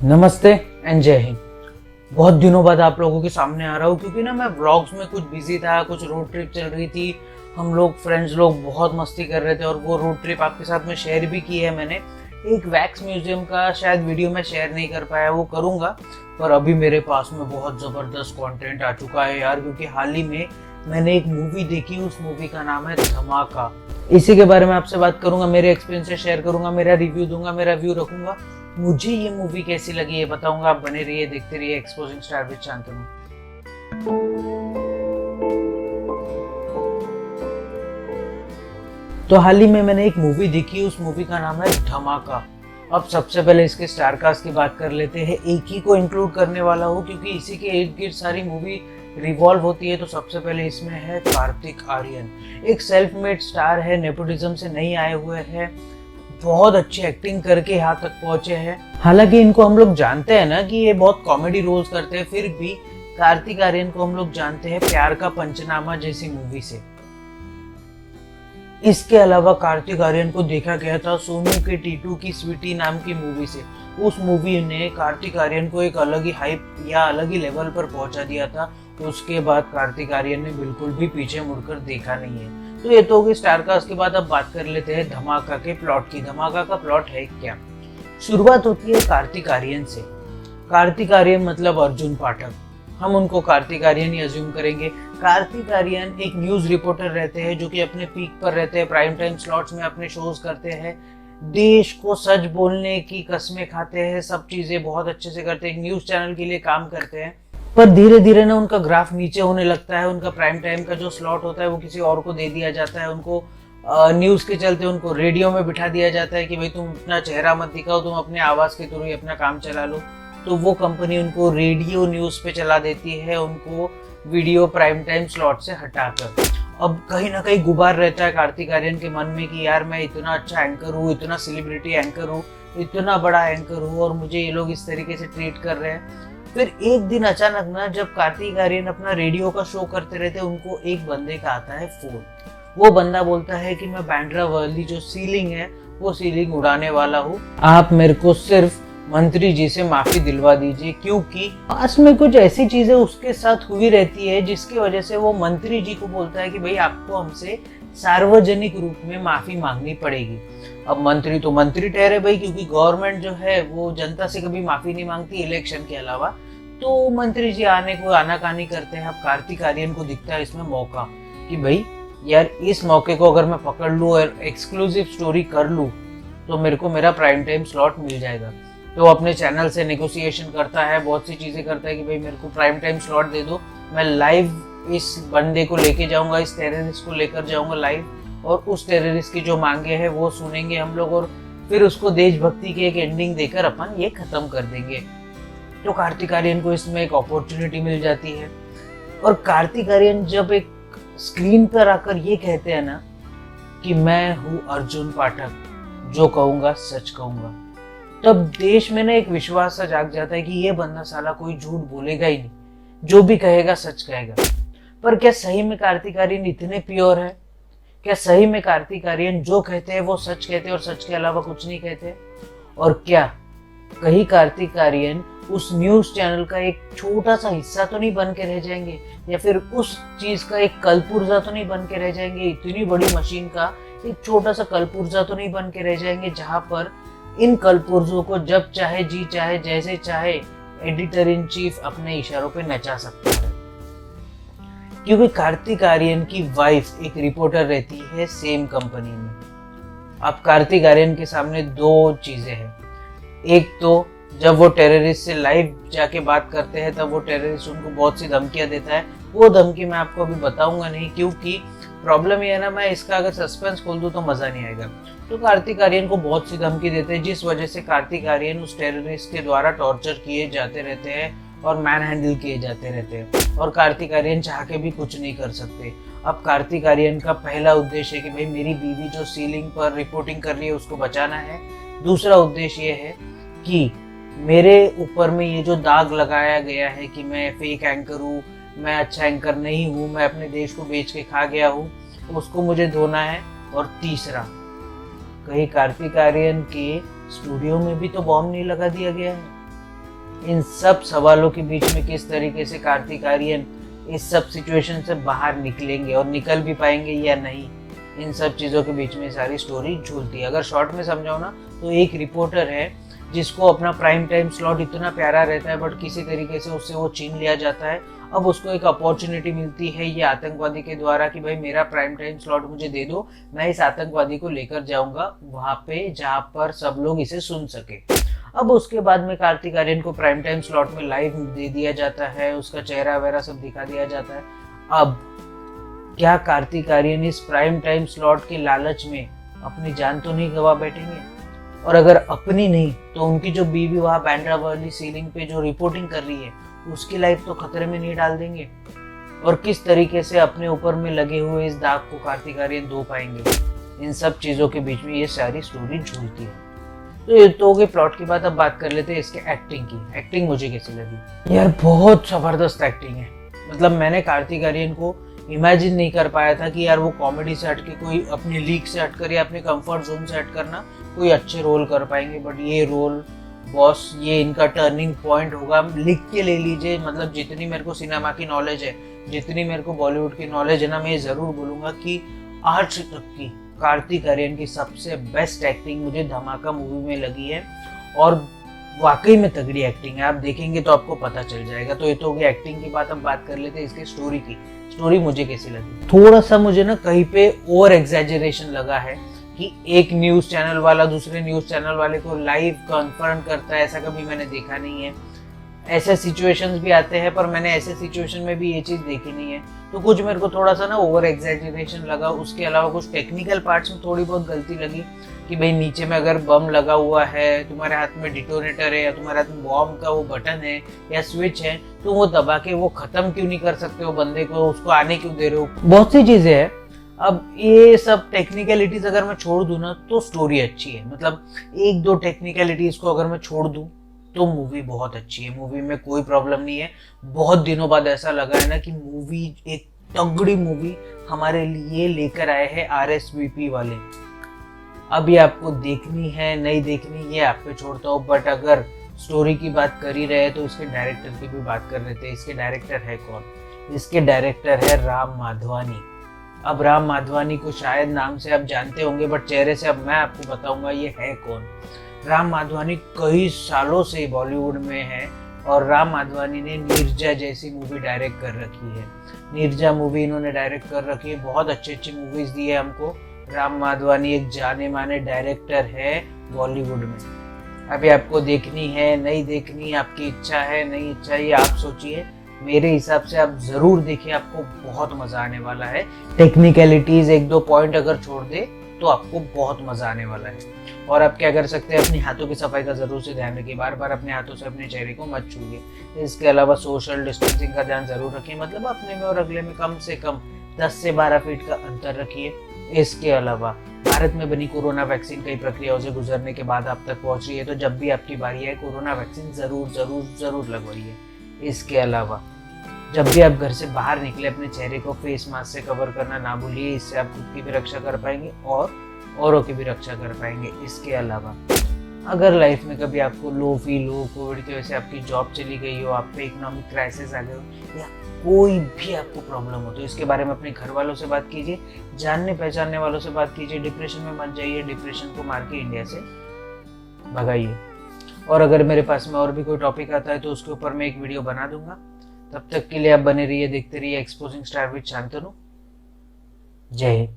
नमस्ते एंड जय हिंद। बहुत दिनों बाद आप लोगों के सामने आ रहा हूँ क्योंकि ना मैं व्लॉग्स में कुछ बिजी था, कुछ रोड ट्रिप चल रही थी। हम लोग फ्रेंड्स लोग बहुत मस्ती कर रहे थे और वो रोड ट्रिप आपके साथ में शेयर भी की है मैंने। एक वैक्स म्यूजियम का शायद वीडियो मैं शेयर नहीं कर पाया, वो करूँगा। पर अभी मेरे पास में बहुत ज़बरदस्त कंटेंट आ चुका है यार, क्योंकि हाल ही में मैंने एक मूवी देखी। उस मूवी का नाम है धमाका। इसी के बारे में आपसे बात करूंगा, मेरे एक्सपीरियंस से शेयर करूंगा, मेरा रिव्यू दूंगा, मेरा व्यू रखूंगा। मुझे ये मूवी कैसी लगी ये बताऊंगा। आप बने रहिए, देखते रहिए एक्सपोजिंग स्टार विद शांतनु। तो हाल ही में मैंने एक मूवी देखी, उस मूवी का नाम है धमाका। अब सबसे पहले इसके स्टार कास्ट की बात कर लेते हैं। एक ही को इंक्लूड करने वाला हूँ क्योंकि इसी के इर्द गिर्द सारी मूवी रिवॉल्व होती है। तो सबसे पहले इसमें है कार्तिक आर्यन। एक सेल्फ मेड स्टार है, नेपोटिज्म से नहीं आए हुए हैं, बहुत अच्छी एक्टिंग करके यहाँ तक पहुंचे हैं। हालांकि इनको हम लोग जानते हैं ना कि ये बहुत कॉमेडी रोल्स करते हैं, फिर भी कार्तिक आर्यन को हम लोग जानते हैं प्यार का पंचनामा जैसी मूवी से। इसके अलावा कार्तिक आर्यन को देखा गया था सोनू के टीटू की स्वीटी नाम की मूवी से। उस मूवी ने कार्तिक आर्यन को एक अलग ही हाइप या अलग ही लेवल पर पहुंचा दिया था। उसके बाद कार्तिक आर्यन ने बिल्कुल भी पीछे मुड़कर देखा नहीं है। तो ये तो होगी स्टार कास्ट के बाद अब बात कर लेते हैं धमाका के प्लॉट की। धमाका का प्लॉट है क्या? शुरुआत होती है कार्तिक आर्यन से। कार्तिक आर्यन मतलब अर्जुन पाठक, हम उनको कार्तिक आर्यन ही अज्यूम करेंगे। कार्तिक आर्यन एक न्यूज रिपोर्टर रहते हैं जो कि अपने पीक पर रहते हैं, प्राइम टाइम स्लॉट्स में अपने शोज करते हैं, देश को सच बोलने की कस्में खाते हैं, सब चीजें बहुत अच्छे से करते हैं, एक न्यूज चैनल के लिए काम करते हैं। पर धीरे धीरे ना उनका ग्राफ नीचे होने लगता है। उनका प्राइम टाइम का जो स्लॉट होता है वो किसी और को दे दिया जाता है। उनको न्यूज के चलते उनको रेडियो में बिठा दिया जाता है कि भाई तुम अपना चेहरा मत दिखाओ, तुम अपने आवाज के थ्रू ही अपना काम चला लो। तो वो कंपनी उनको रेडियो न्यूज पे चला देती है, उनको वीडियो प्राइम टाइम स्लॉट से हटाकर। अब कहीं ना कहीं गुबार रहता है कार्तिक आर्यन के मन में कि यार मैं इतना अच्छा एंकर हूँ, इतना सेलिब्रिटी एंकर हूँ, इतना बड़ा एंकर हूँ और मुझे ये लोग इस तरीके से ट्रीट कर रहे हैं। फिर एक दिन अचानक ना जब कार्तिक आर्यन अपना रेडियो का शो करते रहते, उनको एक बंदे का आता है फोन। वो बंदा बोलता है कि मैं बांद्रा वाली जो सीलिंग है वो सीलिंग उड़ाने वाला हूँ, आप मेरे को सिर्फ मंत्री जी से माफी दिलवा दीजिए, क्योंकि पास में कुछ ऐसी चीजें उसके साथ हुई रहती है जिसकी वजह से वो मंत्री जी को बोलता है कि भाई आपको हमसे सार्वजनिक रूप में माफी मांगनी पड़ेगी। अब मंत्री तो मंत्री ठहरे भाई, क्योंकि गवर्नमेंट जो है वो जनता से कभी माफी नहीं मांगती इलेक्शन के अलावा। तो मंत्री जी आने को आनाकानी करते हैं। अब कार्तिक आर्यन को दिखता है इसमें मौका कि भाई यार इस मौके को अगर मैं पकड़ लूँ और एक्सक्लूसिव स्टोरी कर लूँ तो मेरे को मेरा प्राइम टाइम स्लॉट मिल जाएगा। तो अपने चैनल से नेगोशिएशन करता है, बहुत सी चीजें करता है कि भाई मेरे को प्राइम टाइम स्लॉट दे दो, मैं लाइव इस बंदे को लेके जाऊंगा, इस टेररिस्ट को लेकर जाऊंगा लाइव, और उस टेररिस्ट की जो मांगे हैं वो सुनेंगे हम लोग और फिर उसको देशभक्ति की एक एंडिंग देकर अपन ये खत्म कर देंगे। तो कार्तिक आर्यन को इसमें एक अपॉर्चुनिटी मिल जाती है। और कार्तिक आर्यन जब एक स्क्रीन पर आकर ये कहते हैं ना कि मैं हूँ अर्जुन पाठक, जो कहूंगा सच कहूंगा, तब देश में ना एक विश्वास सा जाग जाता है कि ये बंदा साला कोई झूठ बोलेगा ही नहीं, जो भी कहेगा सच कहेगा। पर क्या सही में कार्तिक आर्यन इतने प्योर है? क्या सही में कार्तिक आर्यन जो कहते हैं वो सच कहते हैं और सच के अलावा कुछ नहीं कहते? और क्या कहीं कार्तिक आर्यन उस न्यूज चैनल का एक छोटा सा हिस्सा तो नहीं बन के रह जाएंगे, या फिर उस चीज का एक कलपुर्जा तो नहीं बन के रह जाएंगे, इतनी बड़ी मशीन का एक छोटा सा कलपुर्जा तो नहीं बन के रह जाएंगे, जहां पर इन कलपुर्जों को जब चाहे जी चाहे जैसे चाहे एडिटर इन चीफ अपने इशारों पे नचा सकता है? क्योंकि कार्तिक आर्यन की वाइफ एक रिपोर्टर रहती है सेम कंपनी में। अब कार्तिक आर्यन के सामने दो चीजें हैं। एक तो जब वो टेररिस्ट से लाइव जाके बात करते हैं तब वो टेररिस्ट उनको बहुत सी धमकियां देता है। वो धमकी मैं आपको अभी बताऊंगा नहीं, क्योंकि प्रॉब्लम ये है ना, मैं इसका अगर सस्पेंस खोल दूं तो मजा नहीं आएगा। तो कार्तिक आर्यन को बहुत सी धमकी देते हैं, जिस वजह से कार्तिक आर्यन उस टेररिस्ट के द्वारा टॉर्चर किए जाते रहते हैं और मैन हैंडल किए जाते रहते हैं, और कार्तिक आर्यन चाह के भी कुछ नहीं कर सकते। अब कार्तिक आर्यन का पहला उद्देश्य है कि भाई मेरी बीवी जो सीलिंग पर रिपोर्टिंग कर रही है उसको बचाना है। दूसरा उद्देश्य ये है कि मेरे ऊपर में ये जो दाग लगाया गया है कि मैं फेक एंकर हूँ, मैं अच्छा एंकर नहीं हूँ, मैं अपने देश को बेच के खा गया हूँ, उसको मुझे धोना है। और तीसरा, कहीं कार्तिक आर्यन के स्टूडियो में भी तो बॉम्ब नहीं लगा दिया गया है? इन सब सवालों के बीच में किस तरीके से कार्तिक आर्यन इस सब सिचुएशन से बाहर निकलेंगे और निकल भी पाएंगे या नहीं, इन सब चीज़ों के बीच में सारी स्टोरी झूलती है। अगर शॉर्ट में समझाओ ना तो एक रिपोर्टर है जिसको अपना प्राइम टाइम स्लॉट इतना प्यारा रहता है बट किसी तरीके से उससे वो छीन लिया जाता है। अब उसको एक अपॉर्चुनिटी मिलती है ये आतंकवादी के द्वारा कि भाई मेरा प्राइम टाइम स्लॉट मुझे दे दो, मैं इस आतंकवादी को लेकर जाऊंगा वहां पे जहां पर सब लोग इसे सुन सके। अब उसके बाद में कार्तिक आर्यन को प्राइम टाइम स्लॉट में लाइव दे दिया जाता है, उसका चेहरा वगैरह सब दिखा दिया जाता है। अब क्या कार्तिक आर्यन इस प्राइम टाइम स्लॉट के लालच में अपनी जान तो नहीं गवा बैठेंगे? और अगर अपनी नहीं तो उनकी जो बीवी वहां बैंड्रा वाली सीलिंग पे जो रिपोर्टिंग कर रही है उसकी लाइफ तो खतरे में नहीं डाल देंगे? और किस तरीके से अपने ऊपर में लगे हुए इस दाग को कार्तिक आर्यन धो पाएंगे? इन सब चीजों के बीच में ये सारी स्टोरी झूलती है। तो ये तो हो गई प्लॉट की बात। अब बात कर लेते हैं इसके एक्टिंग की। एक्टिंग मुझे कैसी लगी? यार बहुत जबरदस्त एक्टिंग है। मतलब मैंने कार्तिक आर्यन को इमेजिन नहीं कर पाया था कि यार वो कॉमेडी से हटके कोई अपनी लीग से हटकर या अपने कंफर्ट जोन से हट करना कोई अच्छे रोल कर पाएंगे। बट ये रोल बॉस, ये इनका टर्निंग पॉइंट होगा। लिख के ले लीजिए। मतलब जितनी मेरे को सिनेमा की नॉलेज है, जितनी मेरे को बॉलीवुड की नॉलेज है ना, मैं ये जरूर बोलूंगा कि आज तक की कार्तिक आर्यन की सबसे बेस्ट एक्टिंग मुझे धमाका मूवी में लगी है। और वाकई में तगड़ी एक्टिंग है। आप देखेंगे तो आपको पता चल जाएगा। तो ये तो हो गई एक्टिंग की बात। अब बात कर लेते हैं इसकी स्टोरी की। स्टोरी मुझे कैसी लगी? थोड़ा सा मुझे ना कहीं पे ओवर एग्जैजरेशन लगा है कि एक न्यूज चैनल वाला दूसरे न्यूज चैनल वाले को लाइव कन्फ्रंट करता है। ऐसा कभी मैंने देखा नहीं है। ऐसे सिचुएशंस भी आते हैं पर मैंने ऐसे सिचुएशन में भी ये चीज़ देखी नहीं है। तो कुछ मेरे को थोड़ा सा ना ओवर एग्जैजरेशन लगा। उसके अलावा कुछ टेक्निकल पार्ट्स में थोड़ी बहुत गलती लगी कि भाई नीचे में अगर बम लगा हुआ है, तुम्हारे हाथ में डिटोनेटर है या तुम्हारे हाथ में बॉम्ब का वो बटन है या स्विच है, तो वो दबा के वो खत्म क्यों नहीं कर सकते हो बंदे को? उसको आने क्यों दे रहे हो? बहुत सी चीजें हैं। अब ये सब टेक्निकलिटीज अगर मैं छोड़ दूं ना तो स्टोरी अच्छी है। मतलब एक दो टेक्निकलिटीज को अगर मैं छोड़ दूं तो मूवी बहुत अच्छी है। मूवी में कोई प्रॉब्लम नहीं है। बहुत दिनों बाद ऐसा लगा है ना कि मूवी, एक तगड़ी मूवी हमारे लिए लेकर आए हैं RSVP वाले। अब ये आपको देखनी है नहीं देखनी ये आप पे छोड़ता हूँ। बट अगर स्टोरी की बात कर ही रहे तो इसके डायरेक्टर की भी बात कर लेते हैं। इसके डायरेक्टर है कौन? इसके डायरेक्टर है राम माधवानी। अब राम माधवानी को शायद नाम से आप जानते होंगे बट चेहरे से अब मैं आपको बताऊंगा ये है कौन। राम माधवानी कई सालों से बॉलीवुड में है और राम माधवानी ने नीरजा जैसी मूवी डायरेक्ट कर रखी है। नीरजा मूवी इन्होंने डायरेक्ट कर रखी है। बहुत अच्छी अच्छी मूवीज दी है हमको। राम माधवानी एक जाने माने डायरेक्टर है बॉलीवुड में। अभी आपको देखनी है नहीं देखनी, आपकी इच्छा है नहीं इच्छा, ये आप सोचिए। मेरे हिसाब से आप जरूर देखिए, आपको बहुत मजा आने वाला है। टेक्निकलिटीज एक दो पॉइंट अगर छोड़ दे तो आपको बहुत मजा आने वाला है। और आप क्या कर सकते हैं, अपनी हाथों की सफाई का जरूर से ध्यान रखिए। बार बार अपने हाथों से अपने चेहरे को मत छूइए। इसके अलावा सोशल डिस्टेंसिंग का ध्यान जरूर रखिए। मतलब अपने में और अगले में कम से कम 10 से 12 फीट का अंतर रखिए। इसके अलावा भारत में बनी कोरोना वैक्सीन कई प्रक्रियाओं से गुजरने के बाद आप तक पहुंच रही है। तो जब भी आपकी बारी है कोरोना वैक्सीन जरूर जरूर जरूर लगवाइए। इसके अलावा जब भी आप घर से बाहर निकले अपने चेहरे को फेस मास्क से कवर करना ना भूलिए। इससे आप खुद की भी रक्षा कर पाएंगे और औरों की भी रक्षा कर पाएंगे। इसके अलावा अगर लाइफ में कभी आपको लो फील हो, कोविड की वजह से आपकी जॉब चली गई हो, आप पे इकोनॉमिक क्राइसिस आ गए हो या कोई भी आपको प्रॉब्लम हो, तो इसके बारे में अपने घर वालों से बात कीजिए, जानने पहचानने वालों से बात कीजिए। डिप्रेशन में मत जाइए, डिप्रेशन को मार के इंडिया से भगाइए। और अगर मेरे पास में और भी कोई टॉपिक आता है तो उसके ऊपर मैं एक वीडियो बना दूंगा। तब तक के लिए आप बने रहिए, देखते रहिए एक्सपोजिंग स्टार विद शांतनु। जय हिंद।